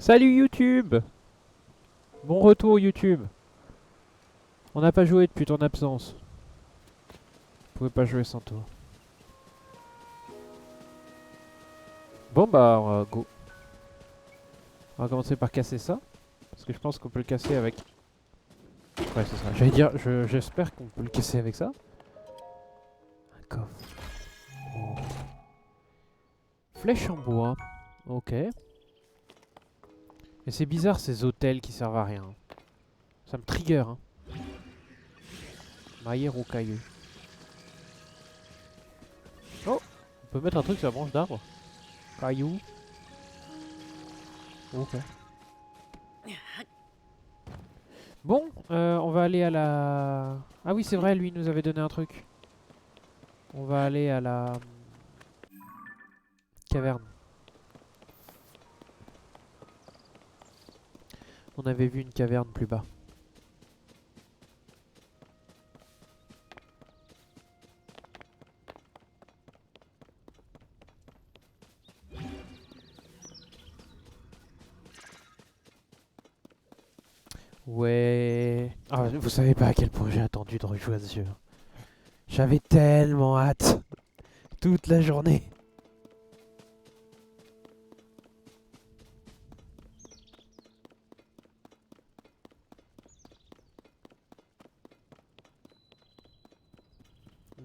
Salut YouTube! Bon retour YouTube. On n'a pas joué depuis ton absence. On pouvait pas jouer sans toi. Bon bah go. On va commencer par casser ça. Parce que je pense qu'on peut le casser avec... Ouais c'est ça. J'allais dire, j'espère qu'on peut le casser avec ça. Un coffre. Oh. Flèche en bois. Ok. Et c'est bizarre ces hôtels qui servent à rien. Ça me trigger hein. Maillet rocailleux. Oh! On peut mettre un truc sur la branche d'arbre. Caillou. Ok. Bon, on va aller à la... Ah oui, c'est vrai, lui il nous avait donné un truc. On va aller à la caverne. On avait vu une caverne plus bas. Ouais. Ah, vous savez pas à quel point j'ai attendu de rejouer à ce jeu. J'avais tellement hâte. Toute la journée.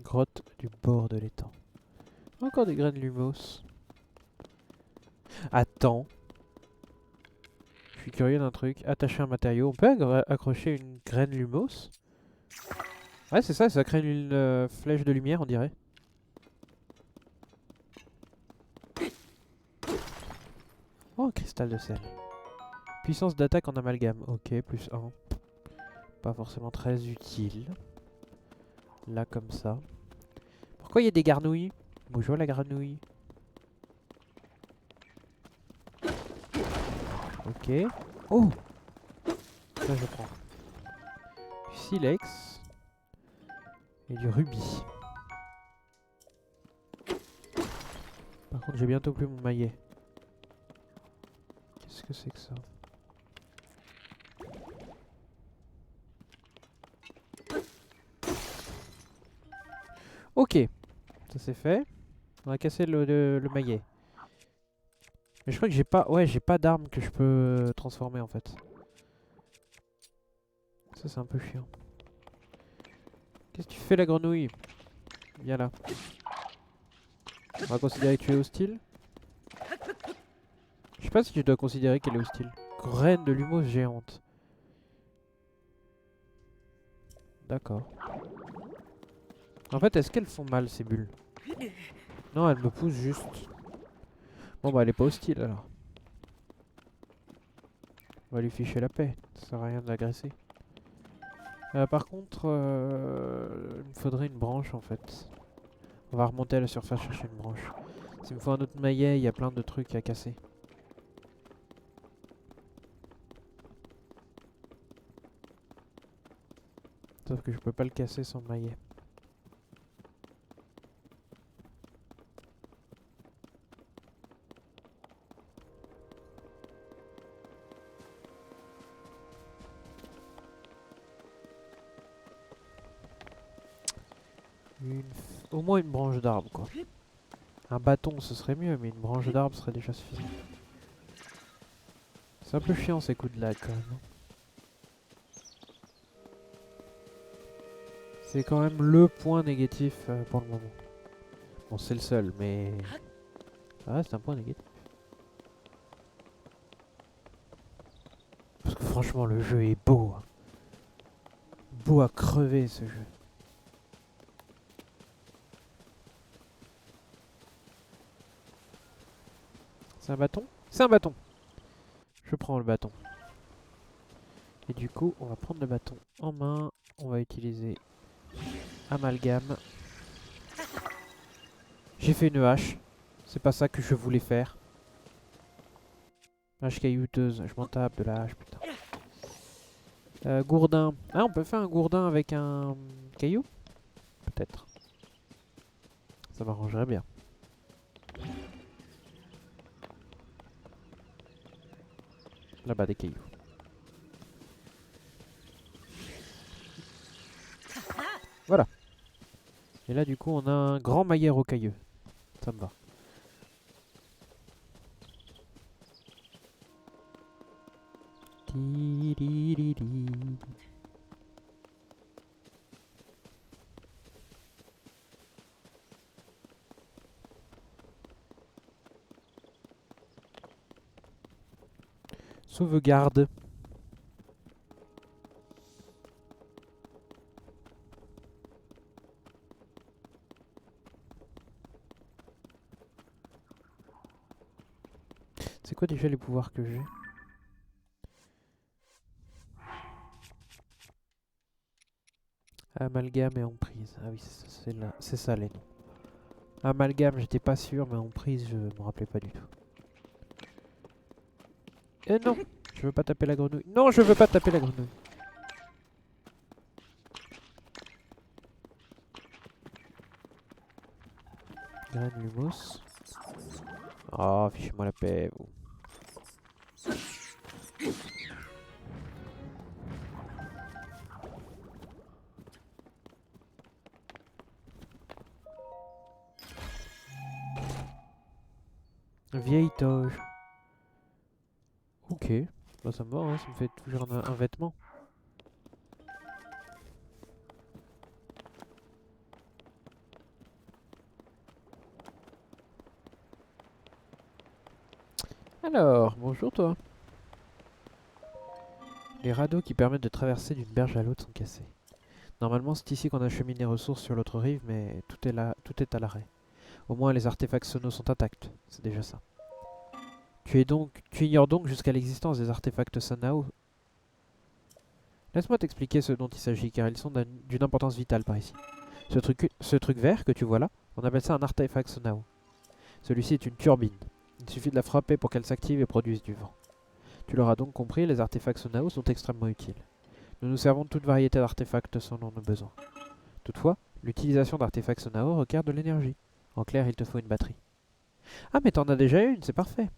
Grotte du bord de l'étang. Encore des graines lumos. Attends. Je suis curieux d'un truc. Attacher un matériau. On peut accrocher une graine lumos? Ouais, c'est ça, ça crée une flèche de lumière, on dirait. Oh, un cristal de sel. Puissance d'attaque en amalgame. Ok, plus 1. Pas forcément très utile. Là, comme ça. Pourquoi il y a des garnouilles? Bonjour la grenouille. Ok. Oh! Ça, je prends. Du silex. Et du rubis. Par contre, j'ai bientôt plus mon maillet. Qu'est-ce que c'est que ça? Ok. Ça c'est fait. On a cassé le maillet. Mais je crois que j'ai pas... Ouais, j'ai pas d'arme que je peux transformer en fait. Ça c'est un peu chiant. Qu'est-ce que tu fais la grenouille? Viens là. On va considérer que tu es hostile. Je sais pas si je dois considérer qu'elle est hostile. Graine de lumos géante. D'accord. En fait, est-ce qu'elles font mal ces bulles? Non, elles me poussent juste. Bon bah elle est pas hostile alors. On va lui ficher la paix. Ça sert à rien de l'agresser. Par contre, il me faudrait une branche en fait. On va remonter à la surface chercher une branche. S'il me faut un autre maillet, il y a plein de trucs à casser. Sauf que je peux pas le casser sans maillet. Au moins une branche d'arbre quoi. Un bâton ce serait mieux, mais une branche d'arbre serait déjà suffisant. C'est un peu chiant ces coups de lag quand même. Hein. C'est quand même le point négatif pour le moment. Bon c'est le seul, mais ça reste un point négatif. Parce que franchement le jeu est beau. Hein. Beau à crever ce jeu. C'est un bâton? C'est un bâton! Je prends le bâton. Et du coup, on va prendre le bâton en main. On va utiliser amalgame. J'ai fait une hache. C'est pas ça que je voulais faire. Hache caillouteuse. Je m'en tape de la hache, putain. Gourdin. Ah, on peut faire un gourdin avec un caillou? Peut-être. Ça m'arrangerait bien. Là-bas, des cailloux. Voilà. Et là, du coup, on a un grand maillet rocailleux. Ça me va. Ti-di-di-di. Sauvegarde. C'est quoi déjà les pouvoirs que j'ai? Amalgame et emprise. Ah oui, c'est ça les noms. Amalgame, j'étais pas sûr, mais emprise, je me rappelais pas du tout. Eh non, je veux pas taper la grenouille. Non, je veux pas taper la grenouille. Granulmus. Oh, fichez-moi la paix, vous. Vieille toge. Ok, bah ça me va, hein, ça me fait toujours un vêtement. Alors, bonjour toi. Les radeaux qui permettent de traverser d'une berge à l'autre sont cassés. Normalement, c'est ici qu'on achemine les ressources sur l'autre rive, mais tout est là, tout est à l'arrêt. Au moins, les artefacts sonos sont intacts, c'est déjà ça. Tu ignores donc jusqu'à l'existence des artefacts Sanao. Laisse-moi t'expliquer ce dont il s'agit, car ils sont d'une importance vitale par ici. Ce truc vert que tu vois là, on appelle ça un artefact Sanao. Celui-ci est une turbine. Il suffit de la frapper pour qu'elle s'active et produise du vent. Tu l'auras donc compris, les artefacts Sonao sont extrêmement utiles. Nous nous servons de toute variété d'artefacts selon nos besoins. Toutefois, l'utilisation d'artefacts Sonao requiert de l'énergie. En clair, il te faut une batterie. Ah mais t'en as déjà une, c'est parfait.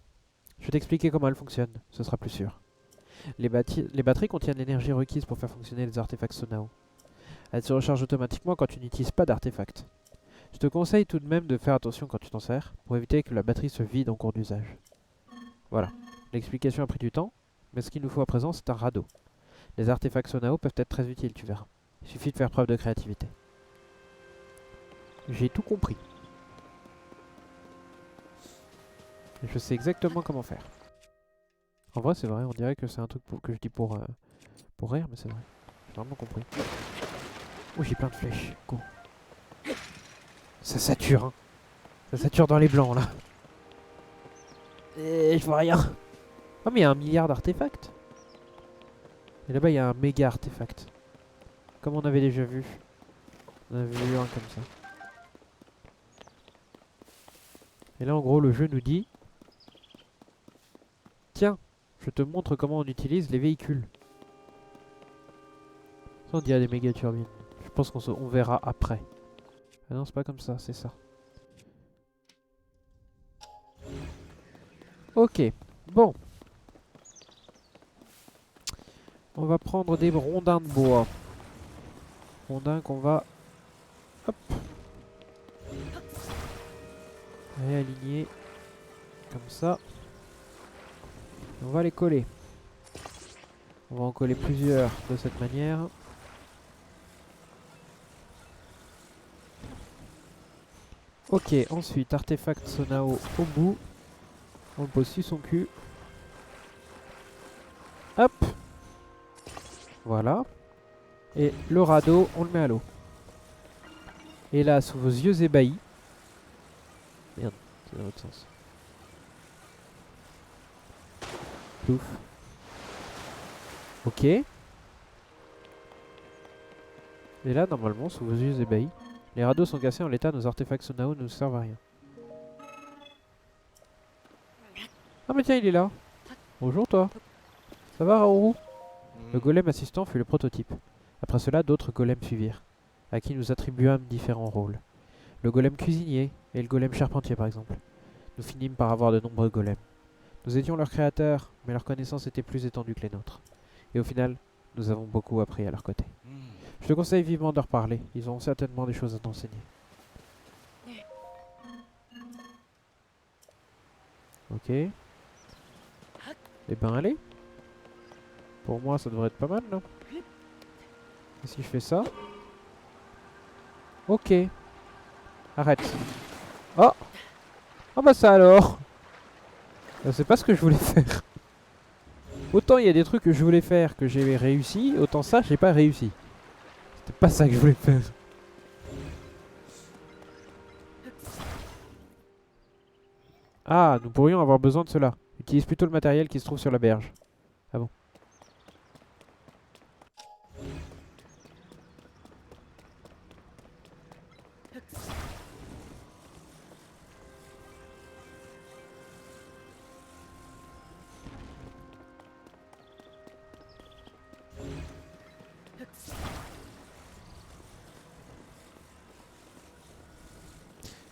Je vais t'expliquer comment elle fonctionne, ce sera plus sûr. Les batteries contiennent l'énergie requise pour faire fonctionner les artefacts Sonao. Elles se rechargent automatiquement quand tu n'utilises pas d'artefacts. Je te conseille tout de même de faire attention quand tu t'en sers, pour éviter que la batterie se vide en cours d'usage. Voilà. L'explication a pris du temps, mais ce qu'il nous faut à présent, c'est un radeau. Les artefacts Sonao peuvent être très utiles, tu verras. Il suffit de faire preuve de créativité. J'ai tout compris. Et je sais exactement comment faire. En vrai, c'est vrai, on dirait que c'est un truc que je dis pour rire, mais c'est vrai. J'ai vraiment compris. Oh, j'ai plein de flèches. Go. Ça sature, hein. Ça sature dans les blancs, là. Et je vois rien. Oh, mais il y a 1 milliard d'artefacts. Et là-bas, il y a un méga artefact. Comme on avait déjà vu. On avait vu un comme ça. Et là, en gros, le jeu nous dit... Tiens, je te montre comment on utilise les véhicules. Ça, on dirait des méga turbines. Je pense qu'on verra après. Ah non, c'est pas comme ça, c'est ça. Ok, bon. On va prendre des rondins de bois. Rondins qu'on va... Hop. Réaligner. Comme ça. On va les coller. On va en coller plusieurs de cette manière. Ok, ensuite, artefact Sonao au bout. On le pose sur son cul. Hop. Voilà. Et le radeau, on le met à l'eau. Et là, sous vos yeux ébahis... Merde, c'est dans l'autre sens. Plouf. Ok. Et là, normalement, sous vos yeux ébahis, les radeaux sont cassés en l'état, nos artefacts Sonao ne nous servent à rien. Ah mais tiens, il est là. Bonjour toi. Ça va, Raoru? Le golem assistant fut le prototype. Après cela, d'autres golems suivirent, à qui nous attribuâmes différents rôles. Le golem cuisinier et le golem charpentier par exemple. Nous finîmes par avoir de nombreux golems. Nous étions leurs créateurs, mais leurs connaissances étaient plus étendues que les nôtres. Et au final, nous avons beaucoup appris à leur côté. Je te conseille vivement de leur parler, ils auront certainement des choses à t'enseigner. Ok. Eh ben allez. Pour moi ça devrait être pas mal, non? Et si je fais ça? Ok. Arrête. Oh! Oh bah ça alors! C'est pas ce que je voulais faire. Autant il y a des trucs que je voulais faire que j'ai réussi, autant ça j'ai pas réussi. C'était pas ça que je voulais faire. Ah, nous pourrions avoir besoin de cela. Utilise plutôt le matériel qui se trouve sur la berge. Ah bon.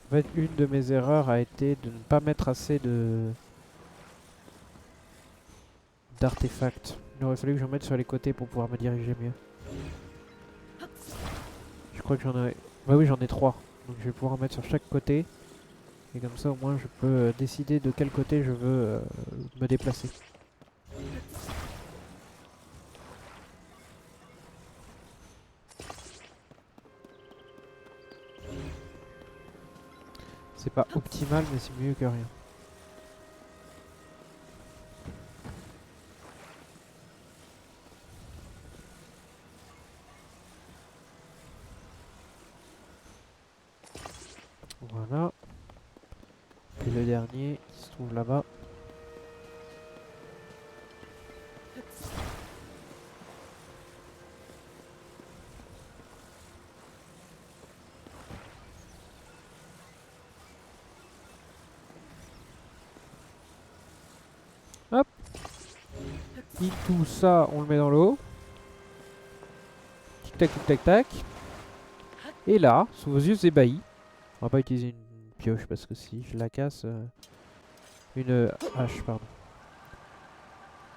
En fait, une de mes erreurs a été de ne pas mettre assez de d'artefacts. Il aurait fallu que j'en mette sur les côtés pour pouvoir me diriger mieux. Je crois que j'en ai... Bah oui, j'en ai 3. Donc je vais pouvoir en mettre sur chaque côté. Et comme ça, au moins, je peux décider de quel côté je veux me déplacer. C'est pas optimal, mais c'est mieux que rien. Voilà. Puis le dernier qui se trouve là-bas. Hop. Et tout ça, on le met dans l'eau. Tic tac tic tac tac. Et là, sous vos yeux ébahis, on va pas utiliser une pioche parce que si je la casse... une hache, pardon.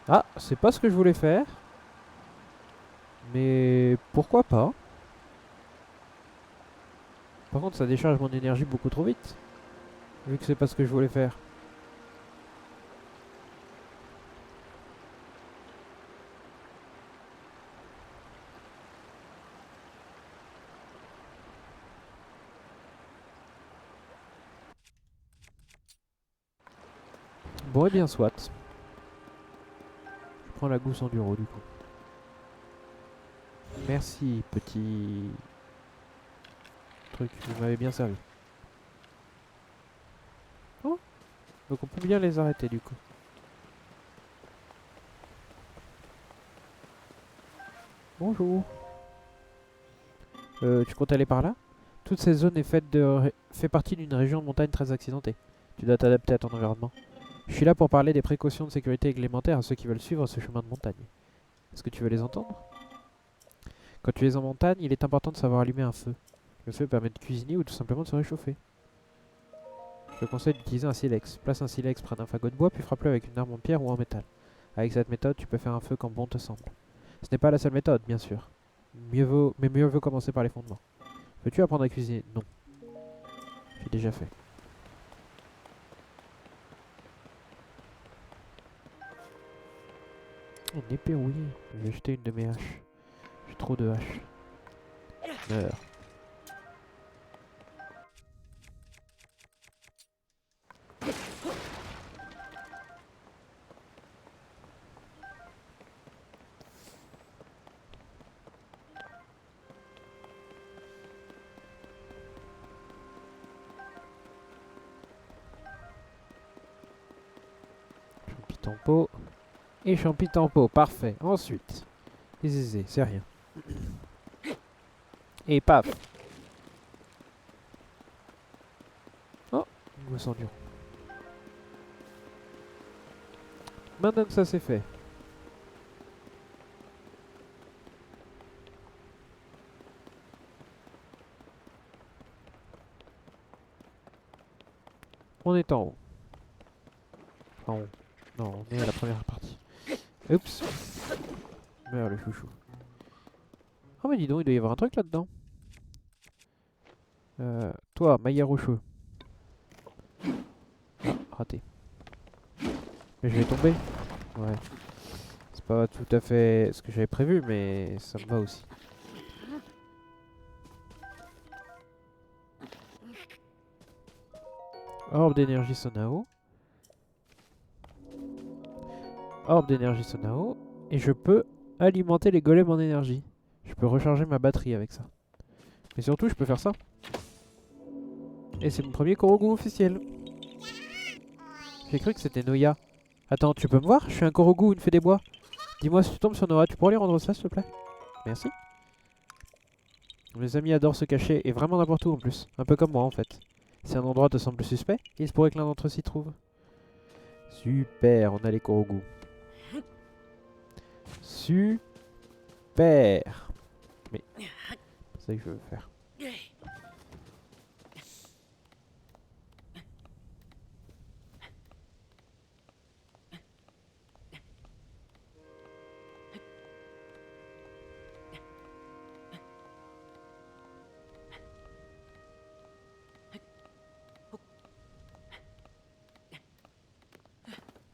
Ah, c'est pas ce que je voulais faire. Mais pourquoi pas? Par contre, ça décharge mon énergie beaucoup trop vite. Vu que c'est pas ce que je voulais faire. Bon, et bien soit. Je prends la gousse enduro du coup. Merci, petit truc. Vous m'avez bien servi. Oh, donc on peut bien les arrêter du coup. Bonjour. Tu comptes aller par là? Toute cette zone est fait partie d'une région de montagne très accidentée. Tu dois t'adapter à ton environnement. Je suis là pour parler des précautions de sécurité élémentaires à ceux qui veulent suivre ce chemin de montagne. Est-ce que tu veux les entendre? Quand tu es en montagne, il est important de savoir allumer un feu. Le feu permet de cuisiner ou tout simplement de se réchauffer. Je te conseille d'utiliser un silex. Place un silex près d'un fagot de bois puis frappe-le avec une arme en pierre ou en métal. Avec cette méthode, tu peux faire un feu quand bon te semble. Ce n'est pas la seule méthode, bien sûr. Mais mieux vaut commencer par les fondements. Veux-tu apprendre à cuisiner? Non. J'ai déjà fait. Une épée rouillée. Je vais jeter une de mes haches. J'ai trop de haches. Meurs. Champi-tempo. Et champi-tempo. Parfait. Ensuite. Les aisés, c'est rien. Et paf. Oh, une gousse endurant. Maintenant que ça c'est fait. On est en haut. Enfin, en haut. Non, on est à la première partie. Oups. Meurs le chouchou. Oh mais dis donc, il doit y avoir un truc là-dedans. Toi, Maya Rocheux. Ah, raté. Mais je vais tomber. Ouais. C'est pas tout à fait ce que j'avais prévu, mais ça me va aussi. Orbe d'énergie Sonao. Orbe d'énergie Sonao. Et je peux alimenter les golems en énergie. Je peux recharger ma batterie avec ça. Mais surtout, je peux faire ça. Et c'est mon premier Korogu officiel. J'ai cru que c'était Noya. Attends, tu peux me voir? Je suis un Korogu, une fée des bois. Dis-moi si tu tombes sur Noah, tu pourrais lui rendre ça s'il te plaît? Merci. Mes amis adorent se cacher, et vraiment n'importe où en plus. Un peu comme moi en fait. Si un endroit te semble suspect, il se pourrait que l'un d'entre eux s'y trouve. Super, on a les Korogu. Super. Mais c'est ça que je veux faire.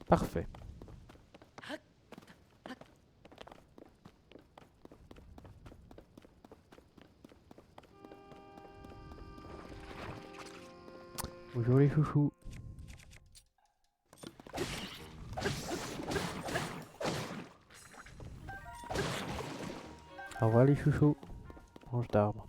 Parfait. Bonjour les chouchous. Au revoir les chouchous. Branche d'arbre.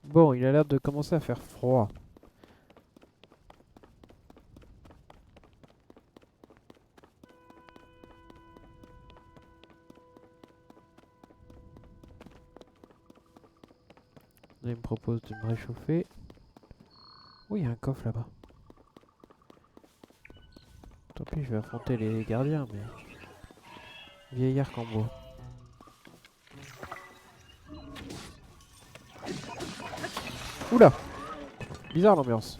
Bon, il a l'air de commencer à faire froid. Là, il me propose de me réchauffer. Oui, il y a un coffre là-bas. Tant pis, je vais affronter les gardiens, mais... Vieil arc en bois. Oula! Bizarre l'ambiance.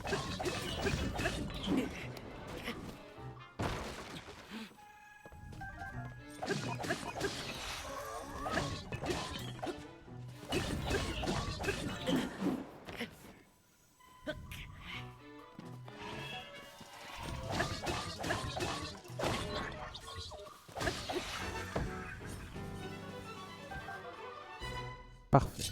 Parfait.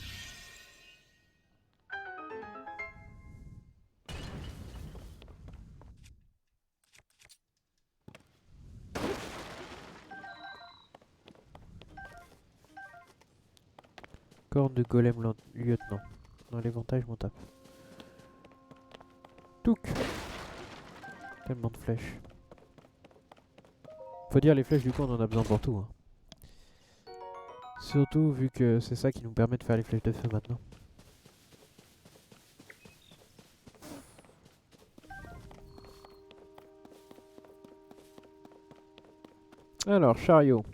Corne de golem lieutenant. Dans l'éventail, je m'en tape. Touk! Tellement de flèches. Faut dire, les flèches, du coup, on en a besoin pour tout. Hein. Surtout vu que c'est ça qui nous permet de faire les flèches de feu maintenant. Alors, chariot.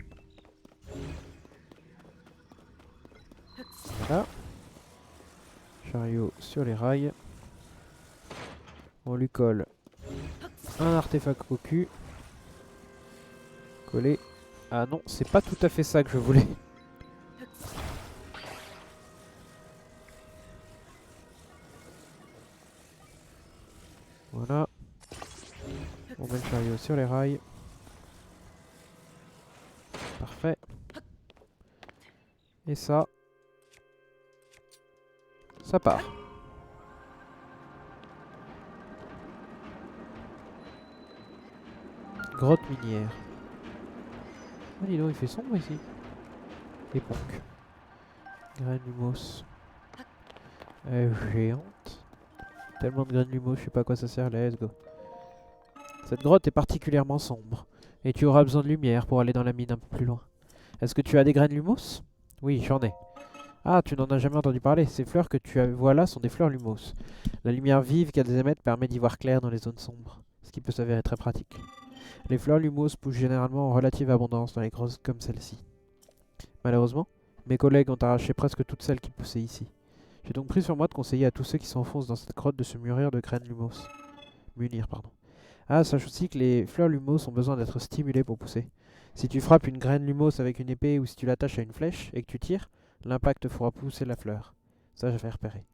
Voilà. Chariot sur les rails. On lui colle un artefact au cul. Collé. Ah non, c'est pas tout à fait ça que je voulais. Voilà. On met le chariot sur les rails. Parfait. Et ça part. Grotte minière. Ah dis donc, il fait sombre ici. Éponque. Graine lumos. Géante. Tellement de graines lumos, je sais pas à quoi ça sert, let's go. Cette grotte est particulièrement sombre. Et tu auras besoin de lumière pour aller dans la mine un peu plus loin. Est-ce que tu as des graines lumos? Oui, j'en ai. Ah, tu n'en as jamais entendu parler. Ces fleurs que tu vois là sont des fleurs lumos. La lumière vive qu'elles émettent permet d'y voir clair dans les zones sombres, ce qui peut s'avérer très pratique. Les fleurs lumos poussent généralement en relative abondance dans les grottes comme celle-ci. Malheureusement, mes collègues ont arraché presque toutes celles qui poussaient ici. J'ai donc pris sur moi de conseiller à tous ceux qui s'enfoncent dans cette grotte de se mûrir de graines lumos. Munir, pardon. Ah, sache aussi que les fleurs lumos ont besoin d'être stimulées pour pousser. Si tu frappes une graine lumos avec une épée ou si tu l'attaches à une flèche et que tu tires, l'impact fera pousser la fleur. Ça, j'avais repéré.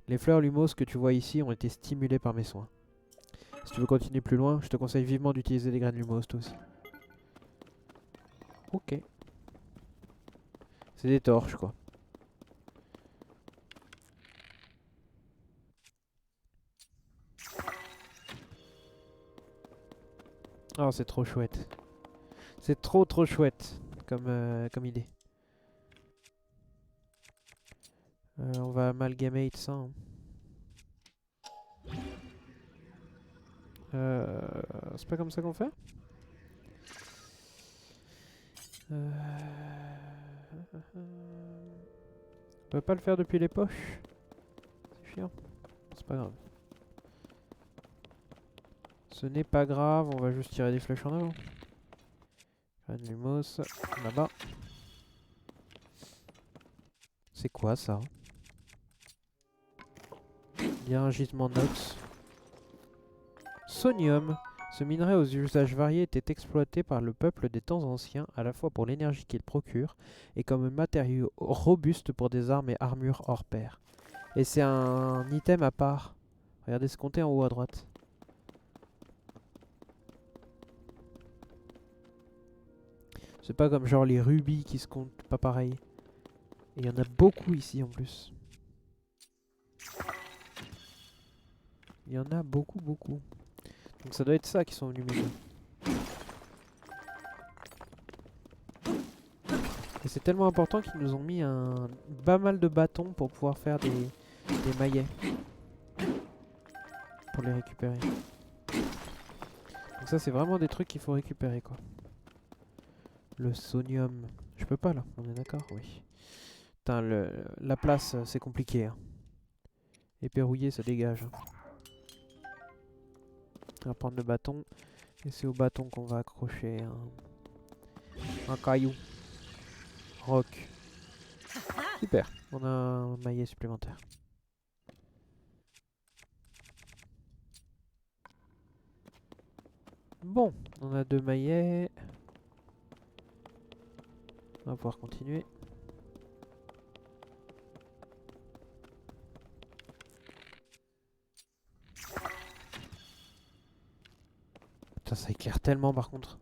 Les fleurs lumos que tu vois ici ont été stimulées par mes soins. Si tu veux continuer plus loin, je te conseille vivement d'utiliser des graines lumos toi aussi. Ok. C'est des torches quoi. Oh, c'est trop chouette. C'est trop chouette comme idée. On va amalgamate ça. Hein. C'est pas comme ça qu'on fait On peut pas le faire depuis les poches. C'est chiant. C'est pas grave. Ce n'est pas grave, on va juste tirer des flèches en avant. Graine lumos, là-bas. C'est quoi ça? Il y a un gisement nox. Sonium. Ce minerai aux usages variés était exploité par le peuple des temps anciens, à la fois pour l'énergie qu'il procure et comme un matériau robuste pour des armes et armures hors pair. Et c'est un item à part. Regardez ce compter en haut à droite. C'est pas comme genre les rubis qui se comptent pas pareil. Et il y en a beaucoup ici en plus. Il y en a beaucoup. Donc ça doit être ça qui sont venus m'aider. Et c'est tellement important qu'ils nous ont mis pas mal de bâtons pour pouvoir faire des maillets. Pour les récupérer. Donc ça c'est vraiment des trucs qu'il faut récupérer quoi. Le sonium. Je peux pas là, on est d'accord? Oui. Putain, la place c'est compliqué. Hein. Épée rouillée ça dégage. Hein. On va prendre le bâton. Et c'est au bâton qu'on va accrocher un caillou. Roc. Super, on a un maillet supplémentaire. Bon, on a 2 maillets. On va pouvoir continuer. Putain, ça éclaire tellement par contre.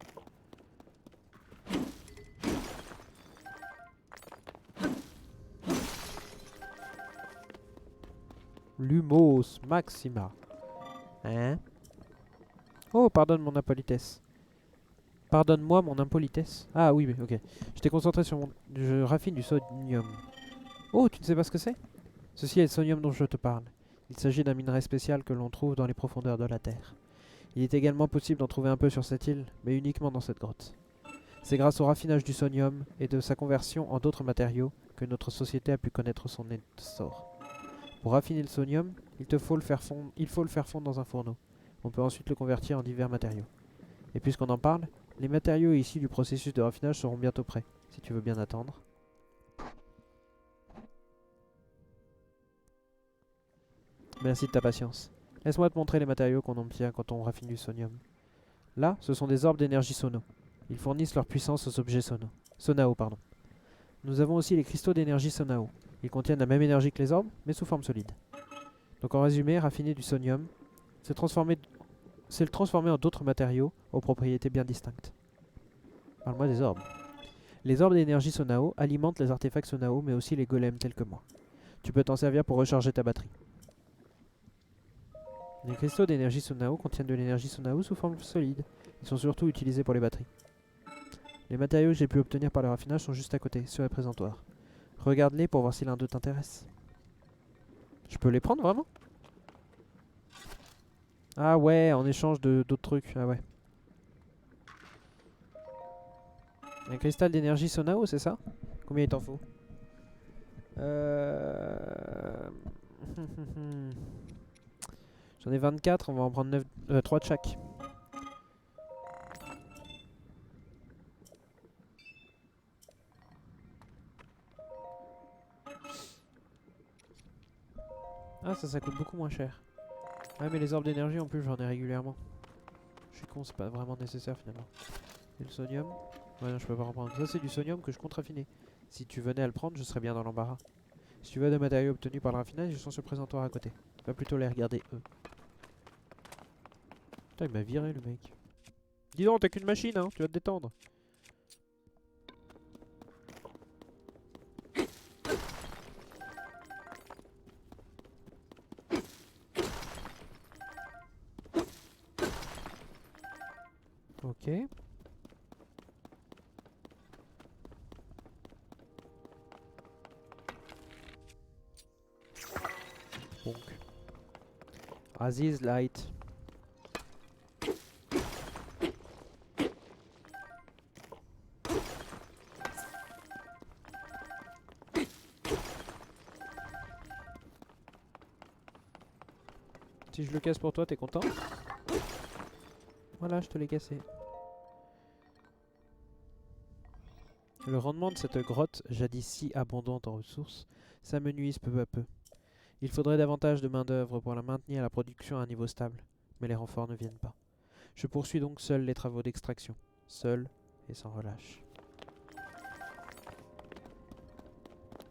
Lumos Maxima. Hein? Oh, pardonne mon impolitesse. Pardonne-moi mon impolitesse. Ah oui, mais ok. J'étais concentré sur mon... Je raffine du sodium. Oh, tu ne sais pas ce que c'est? Ceci est le sodium dont je te parle. Il s'agit d'un minerai spécial que l'on trouve dans les profondeurs de la Terre. Il est également possible d'en trouver un peu sur cette île, mais uniquement dans cette grotte. C'est grâce au raffinage du sodium et de sa conversion en d'autres matériaux que notre société a pu connaître son essor. Pour raffiner le sodium, il faut le faire fondre dans un fourneau. On peut ensuite le convertir en divers matériaux. Et puisqu'on en parle, les matériaux issus du processus de raffinage seront bientôt prêts, si tu veux bien attendre. Merci de ta patience. Laisse-moi te montrer les matériaux qu'on obtient quand on raffine du sodium. Là, ce sont des orbes d'énergie sono. Ils fournissent leur puissance aux objets Sonao, pardon. Nous avons aussi les cristaux d'énergie Sonao. Ils contiennent la même énergie que les orbes, mais sous forme solide. Donc en résumé, raffiner du sonium, c'est le transformer en d'autres matériaux aux propriétés bien distinctes. Parle-moi des orbes. Les orbes d'énergie Sonao alimentent les artefacts Sonao, mais aussi les golems tels que moi. Tu peux t'en servir pour recharger ta batterie. Les cristaux d'énergie Sonao contiennent de l'énergie Sonao sous forme solide. Ils sont surtout utilisés pour les batteries. Les matériaux que j'ai pu obtenir par le raffinage sont juste à côté, sur les présentoirs. Regarde-les pour voir si l'un d'eux t'intéresse. Je peux les prendre vraiment? Ah ouais, en échange de d'autres trucs. Ah ouais. Un cristal d'énergie Sonao, c'est ça? Combien il t'en faut? J'en ai 24, on va en prendre 3 de chaque. Ah, ça coûte beaucoup moins cher. Ah, mais les orbes d'énergie, en plus, j'en ai régulièrement. Je suis con, c'est pas vraiment nécessaire finalement. Et le sonium? Ouais, non, je peux pas en prendre. Ça, c'est du sonium que je compte raffiner. Si tu venais à le prendre, je serais bien dans l'embarras. Si tu veux des matériaux obtenus par le raffinage, ils sont sur le présentoir à côté. Va plutôt les regarder eux. Putain, il m'a viré le mec. Dis donc, t'es qu'une machine, hein, tu vas te détendre. Ok. Donc. Aziz Light. Si je le casse pour toi, t'es content? Voilà, je te l'ai cassé. Le rendement de cette grotte, jadis si abondante en ressources, s'amenuise peu à peu. Il faudrait davantage de main-d'œuvre pour la maintenir la production à un niveau stable, mais les renforts ne viennent pas. Je poursuis donc seul les travaux d'extraction, seul et sans relâche.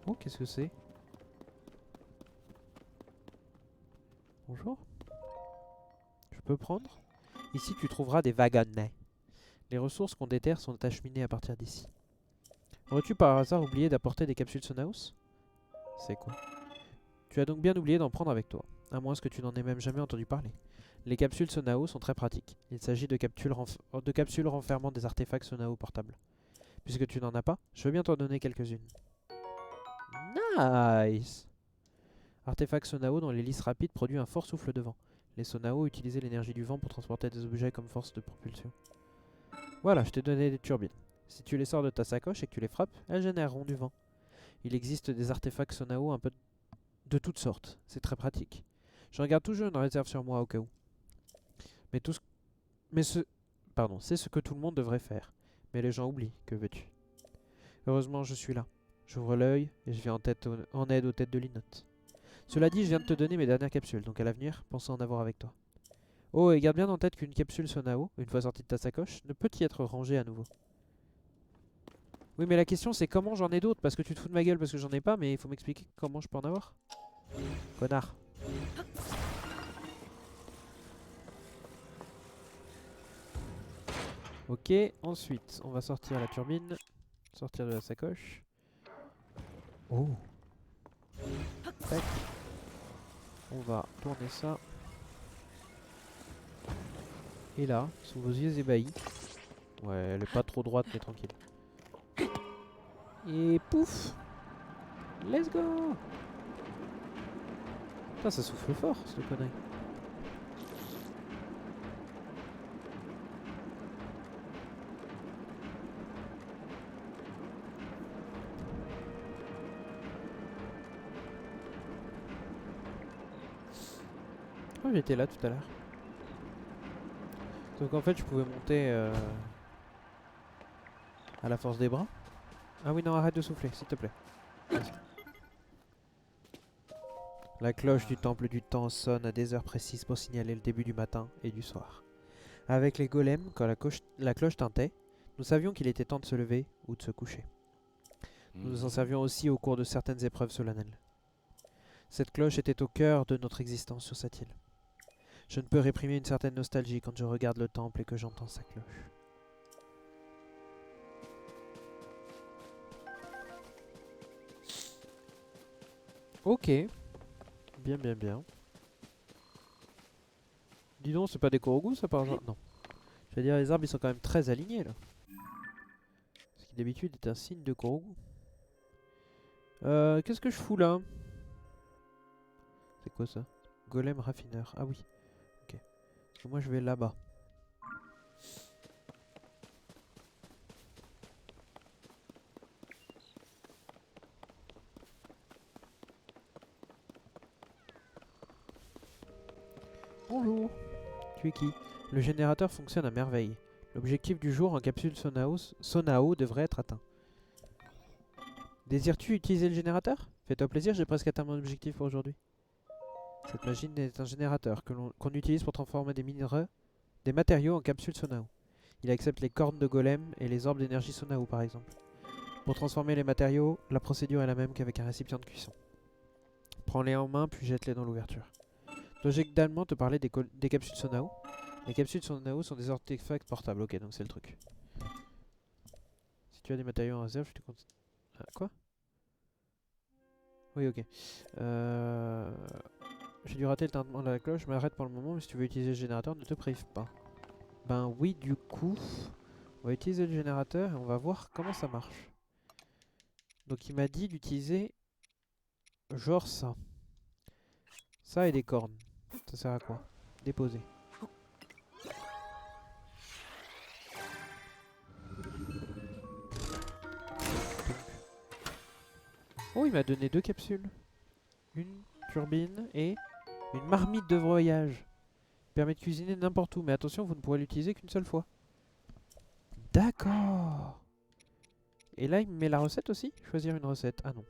Oh, qu'est-ce que c'est? Bonjour. Je peux prendre? Ici, tu trouveras des wagonnets. Les ressources qu'on déterre sont acheminées à partir d'ici. Aurais-tu par hasard oublié d'apporter des capsules Sonaos? C'est quoi? Tu as donc bien oublié d'en prendre avec toi, à moins que tu n'en aies même jamais entendu parler. Les capsules Sonao sont très pratiques. Il s'agit de capsules renfermant des artefacts Sonao portables. Puisque tu n'en as pas, je veux bien t'en donner quelques-unes. Nice! Artefact Sonao dont l'hélice rapide produit un fort souffle de vent. Les Sonao utilisaient l'énergie du vent pour transporter des objets comme force de propulsion. Voilà, je t'ai donné des turbines. Si tu les sors de ta sacoche et que tu les frappes, elles généreront du vent. Il existe des artefacts Sonao un peu de toutes sortes. C'est très pratique. Je regarde toujours une réserve sur moi au cas où. Mais tout ce... Mais ce... Pardon, c'est ce que tout le monde devrait faire. Mais les gens oublient, que veux-tu? Heureusement, je suis là. J'ouvre l'œil et je viens en aide aux têtes de l'inote. Cela dit, je viens de te donner mes dernières capsules, donc à l'avenir, pense à en avoir avec toi. Oh, et garde bien en tête qu'une capsule Sonao, une fois sortie de ta sacoche, ne peut y être rangée à nouveau. Oui, mais la question c'est comment j'en ai d'autres, parce que tu te fous de ma gueule parce que j'en ai pas, mais il faut m'expliquer comment je peux en avoir. Connard. Ok, ensuite, on va sortir la turbine, sortir de la sacoche. Oh. Tac. On va tourner ça. Et là, sous vos yeux ébahis. Ouais, elle est pas trop droite, mais tranquille. Et pouf! Let's go! Putain, ça souffle fort, cette connerie. Oh, j'étais là tout à l'heure. Donc en fait, je pouvais monter à la force des bras. Ah oui, non, arrête de souffler, s'il te plaît. Merci. La cloche du temple du temps sonne à des heures précises pour signaler le début du matin et du soir. Avec les golems, quand la cloche tintait, nous savions qu'il était temps de se lever ou de se coucher. Nous nous en servions aussi au cours de certaines épreuves solennelles. Cette cloche était au cœur de notre existence sur cette île. Je ne peux réprimer une certaine nostalgie quand je regarde le temple et que j'entends sa cloche. Ok. Bien, bien, bien. Dis donc, c'est pas des Korogu ça par hasard? Non. Je veux dire, les arbres ils sont quand même très alignés là. Ce qui d'habitude est un signe de Korogu. Qu'est-ce que je fous là? C'est quoi ça? Golem raffineur. Ah oui. Ok. Parce que moi je vais là-bas. Bonjour. Tu es qui? Le générateur fonctionne à merveille. L'objectif du jour en capsule Sonao devrait être atteint. Désires-tu utiliser le générateur? Fais-toi plaisir, j'ai presque atteint mon objectif pour aujourd'hui. Cette machine est un générateur qu'on utilise pour transformer des matériaux en capsules Sonao. Il accepte les cornes de golem et les orbes d'énergie Sonao par exemple. Pour transformer les matériaux, la procédure est la même qu'avec un récipient de cuisson. Prends-les en main puis jette-les dans l'ouverture. Dois-je également te parler des capsules Sonao? Les capsules Sonao sont des artefacts portables, ok donc c'est le truc. Si tu as des matériaux en réserve, je te compte... Ah, quoi? Oui, ok. J'ai dû rater le tintement de la cloche, je m'arrête pour le moment, mais si tu veux utiliser le générateur, ne te prive pas. Ben oui, du coup, on va utiliser le générateur et on va voir comment ça marche. Donc il m'a dit d'utiliser genre ça. Ça et des cornes. Ça sert à quoi? Déposer. Oh, il m'a donné 2 capsules. Une turbine et une marmite de voyage. Permet de cuisiner n'importe où, mais attention, vous ne pourrez l'utiliser qu'une seule fois. D'accord. Et là, il me met la recette aussi? Choisir une recette. Ah non.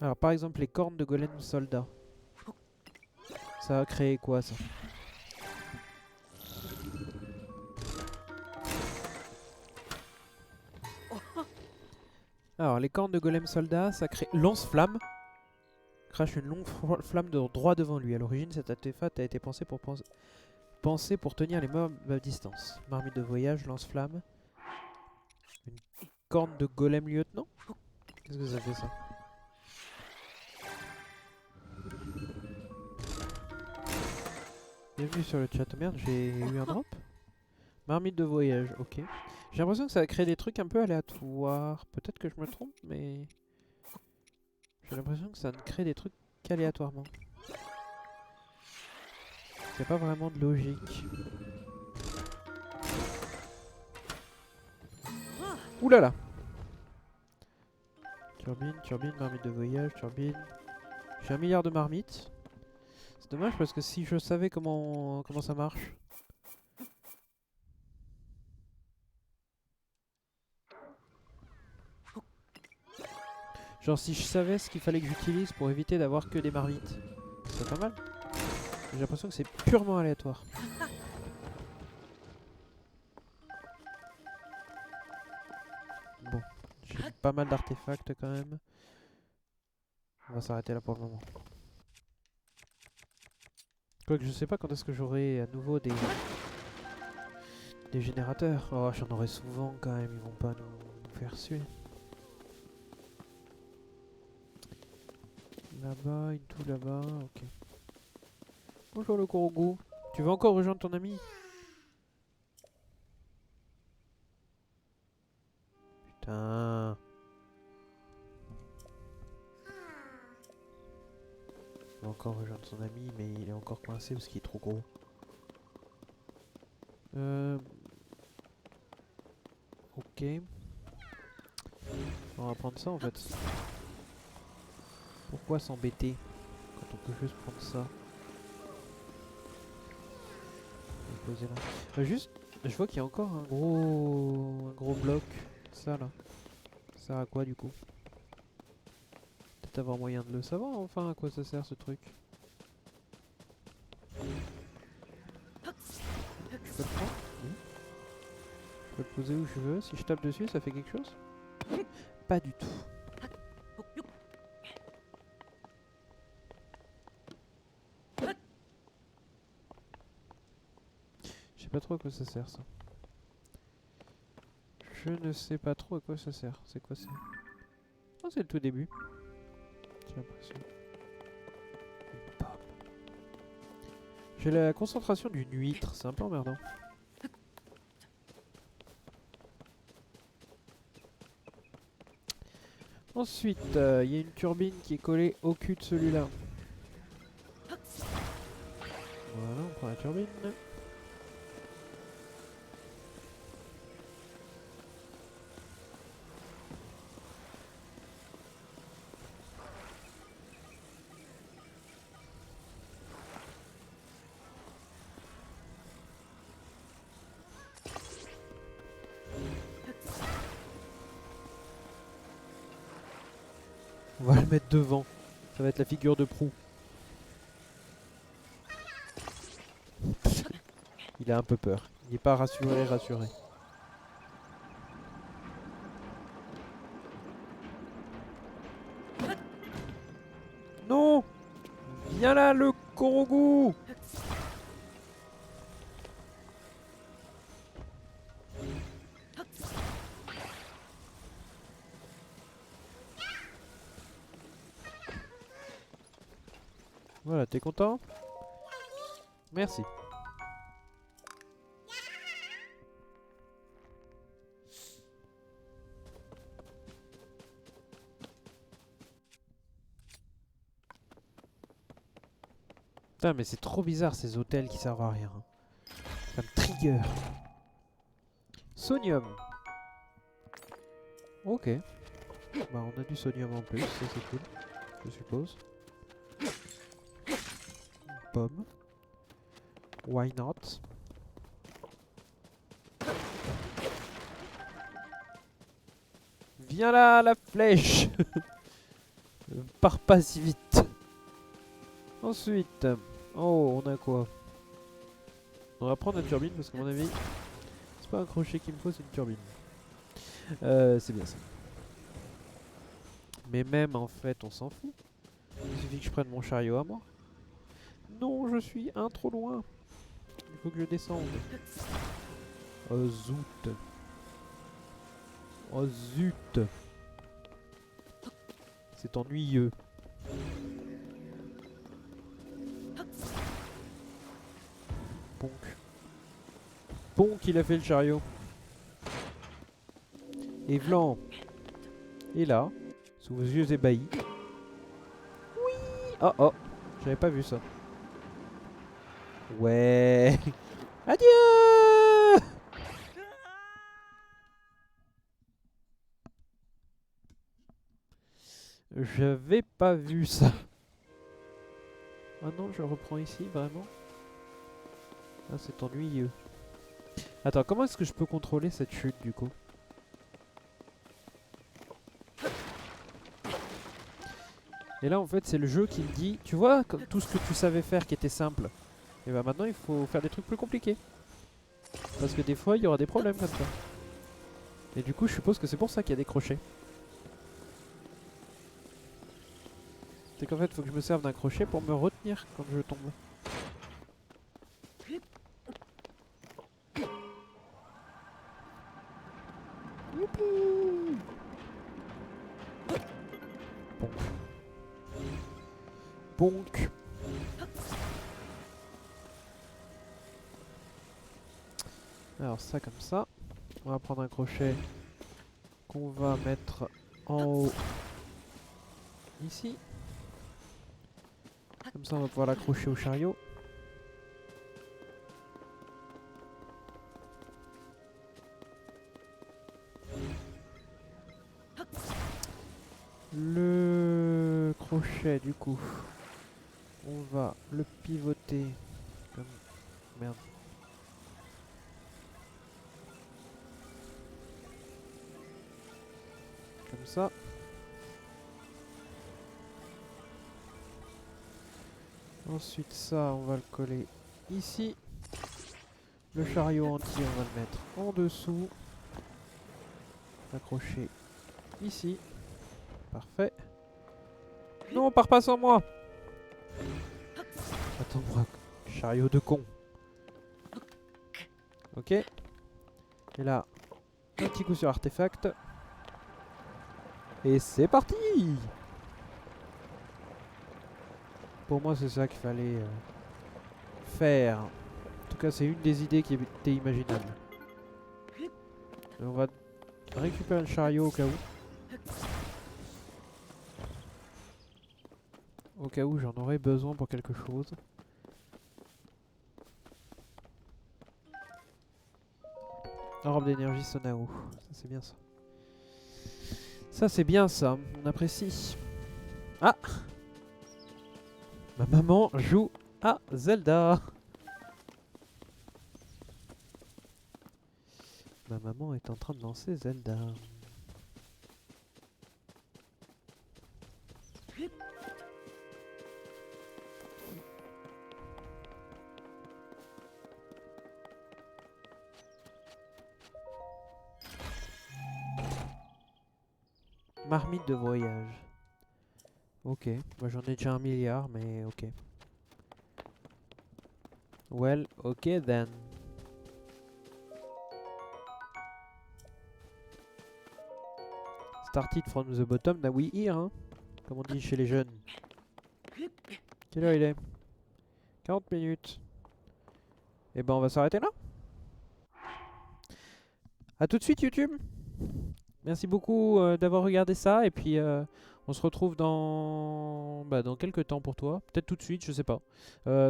Alors, par exemple, les cornes de golem soldat. Ça a créé quoi, ça? Alors, les cornes de golem soldat, ça crée lance-flamme. Crache une longue flamme droit devant lui. À l'origine, cet artefact a été pensé pour tenir les mobs à distance. Marmite de voyage, lance-flamme. Une corne de golem lieutenant? Qu'est-ce que ça fait, ça? Bienvenue sur le chat. Merde, j'ai eu un drop? Marmite de voyage, ok. J'ai l'impression que ça va créer des trucs un peu aléatoires. Peut-être que je me trompe, mais... J'ai l'impression que ça ne crée des trucs qu'aléatoirement. Il n'y a pas vraiment de logique. Ouh là là! Turbine, turbine, marmite de voyage, turbine... J'ai 1 milliard de marmites. C'est dommage parce que si je savais comment ça marche... Genre si je savais ce qu'il fallait que j'utilise pour éviter d'avoir que des marmites. C'est pas mal. J'ai l'impression que c'est purement aléatoire. Bon, j'ai pas mal d'artefacts quand même. On va s'arrêter là pour le moment. Quoique je sais pas quand est-ce que j'aurai à nouveau des générateurs. Oh, j'en aurai souvent quand même, ils vont pas nous faire suer. Là-bas, une tout là-bas, ok. Bonjour le Korogu. Tu veux encore rejoindre ton ami? Putain. Il va encore rejoindre son ami, mais il est encore coincé parce qu'il est trop gros. Ok. On va prendre ça en fait. Pourquoi s'embêter quand on peut juste prendre ça? On va le poser là. Juste, je vois qu'il y a encore un gros bloc. Ça là. Ça sert à quoi du coup? Peut-être avoir moyen de le savoir enfin à quoi ça sert ce truc. Je peux le prendre? Oui. Je peux le poser où je veux. Si je tape dessus, ça fait quelque chose? Pas du tout. Je sais pas trop à quoi ça sert ça. Je ne sais pas trop à quoi ça sert. C'est quoi ça? Oh, c'est le tout début. J'ai l'impression. Une pomme. J'ai la concentration d'une huître, c'est un peu emmerdant. Ensuite, il y a une turbine qui est collée au cul de celui-là. Voilà, on prend la turbine. On va le mettre devant. Ça va être la figure de proue. Il a un peu peur. Il n'est pas rassuré. Non! Viens là, le Korogu! Voilà, t'es content? Merci. Putain, mais c'est trop bizarre ces hôtels qui servent à rien. Ça me trigger. Sonium. Ok. Bah on a du sonium en plus, ça c'est cool. Je suppose. Une pomme. Why not? Viens là, la flèche. Pars pas si vite. Ensuite, oh, on a quoi? On va prendre la turbine parce qu'à mon avis, c'est pas un crochet qu'il me faut, c'est une turbine. C'est bien ça. Mais même en fait, on s'en fout. Il suffit que je prenne mon chariot à moi. Non, je suis un trop loin. Il faut que je descende. Oh zut. Oh zut. C'est ennuyeux. Ponk. Ponk, il a fait le chariot. Et Vlan est là, sous vos yeux ébahis. Oui. Oh oh, j'avais pas vu ça. Ouais. Adieu. J'avais pas vu ça. Ah non, je reprends ici, vraiment. Ah, c'est ennuyeux. Attends, comment est-ce que je peux contrôler cette chute du coup? Et là en fait c'est le jeu qui me dit, tu vois, comme tout ce que tu savais faire qui était simple, et bah maintenant il faut faire des trucs plus compliqués. Parce que des fois il y aura des problèmes comme ça. Et du coup je suppose que c'est pour ça qu'il y a des crochets. C'est qu'en fait il faut que je me serve d'un crochet pour me retenir quand je tombe. Youpi! Bonk. Alors ça comme ça. On va prendre un crochet qu'on va mettre en haut ici. Comme ça on va pouvoir l'accrocher au chariot. Le crochet du coup, on va le pivoter comme... Merde. Comme ça. Ensuite ça, on va le coller ici. Le chariot entier, on va le mettre en dessous. L'accrocher ici. Parfait. Non, pars pas sans moi. Attends-moi, chariot de con. Ok. Et là, un petit coup sur artefact. Et c'est parti. Pour moi, c'est ça qu'il fallait faire. En tout cas, c'est une des idées qui était imaginable. Et on va récupérer le chariot au cas où. Au cas où j'en aurais besoin pour quelque chose. Orbe d'énergie Sonao. Ça c'est bien ça. Ça c'est bien ça. On apprécie. Ah! Ma maman joue à Zelda. Ma maman est en train de lancer Zelda. Marmite de voyage. Ok, moi j'en ai déjà 1 milliard, mais ok. Well, ok then. Started from the bottom, now we here, hein, comme on dit chez les jeunes. Quelle heure il est? 40 minutes. Et ben on va s'arrêter là. A tout de suite YouTube. Merci beaucoup d'avoir regardé ça et puis on se retrouve dans quelques temps pour toi. Peut-être tout de suite, je sais pas.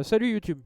Salut YouTube.